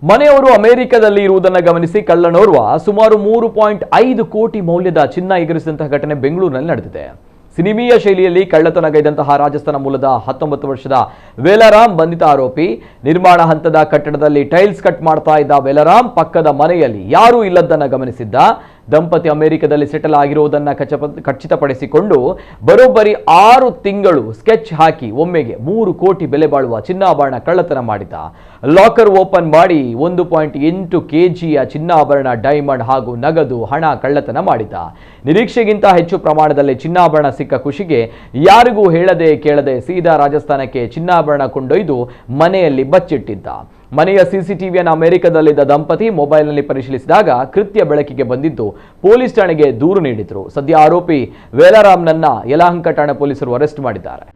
ಮನೆಯವರು ಅಮೆರಿಕದಲ್ಲಿ ಇರುವುದನ್ನು ಗಮನಿಸಿ ಕಳ್ಳನೋರ್ವ ಸುಮಾರು 3.5 ಕೋಟಿ ಮೌಲ್ಯದ ಚಿನ್ನ ಎಗರಿಸಿದಂತಹ ಘಟನೆ ಬೆಂಗಳೂರಿನಲ್ಲಿ ನಡೆದಿದೆ. ಸಿನಿಮೀಯ ಶೈಲಿಯಲ್ಲಿ ಕಳ್ಳತನಗೈದಂತಹ ರಾಜಸ್ಥಾನ ಮೂಲದ 19 ವರ್ಷದ ವೇಲಾರಾಮ್ ಬಂಧಿತ ಆರೋಪಿ. ನಿರ್ಮಾಣ ಹಂತದ ಕಟ್ಟಡದಲ್ಲಿ ಟೈಲ್ಸ್ ಕಟ್ ಮಾಡ್ತಾ ಇದ್ದ ವೇಲಾರಾಮ್ ಪಕ್ಕದ ಮನೆಯಲ್ಲಿ ಯಾರೂ ಇಲ್ಲದನ್ನು ಗಮನಿಸಿದ್ದ. ದಂಪತಿ ಅಮೆರಿಕದಲ್ಲಿ ಸೆಟಲ್ ಆಗಿರುವುದನ್ನು ಖಚಿತಪಡಿಸಿಕೊಂಡು ಬರೋಬ್ಬರಿ 6 ತಿಂಗಳು ಸ್ಕೆಚ್ ಹಾಕಿ ಒಮ್ಮೆಗೆ 3 ಕೋಟಿ ಬೆಲೆ ಬಾಳುವ ಚಿನ್ನಾಭರಣ ಕಳ್ಳತನ ಮಾಡಿದ್ದ. ಲಾಕರ್ ಓಪನ್ ಮಾಡಿ 1.8 ಕೆಜಿಯ ಚಿನ್ನಾಭರಣ, ಡೈಮಂಡ್ ಹಾಗೂ ನಗದು ಹಣ ಕಳ್ಳತನ ಮಾಡಿದ್ದ. ನಿರೀಕ್ಷೆಗಿಂತ ಹೆಚ್ಚು ಪ್ರಮಾಣದಲ್ಲಿ ಚಿನ್ನಾಭರಣ ಸಿಕ್ಕ ಖುಷಿಗೆ ಯಾರಿಗೂ ಹೇಳದೆ ಕೇಳದೆ ಸೀದಾ ರಾಜಸ್ಥಾನಕ್ಕೆ ಚಿನ್ನಾಭರಣ ಕೊಂಡೊಯ್ದು ಮನೆಯಲ್ಲಿ ಬಚ್ಚಿಟ್ಟಿದ್ದ. ಮನೆಯ ಸಿಸಿಟಿವಿಯನ್ನು ಅಮೆರಿಕದಲ್ಲಿದ್ದ ದಂಪತಿ ಮೊಬೈಲ್ನಲ್ಲಿ ಪರಿಶೀಲಿಸಿದಾಗ ಕೃತ್ಯ ಬೆಳಕಿಗೆ ಬಂದಿದ್ದು ಪೊಲೀಸ್ ಠಾಣೆಗೆ ದೂರು ನೀಡಿದ್ರು. ಸದ್ಯ ಆರೋಪಿ ವೇಲಾರಾಮ್ನನ್ನ ಯಲಹಂಕ ಠಾಣೆ ಪೊಲೀಸರು ಅರೆಸ್ಟ್ ಮಾಡಿದ್ದಾರೆ.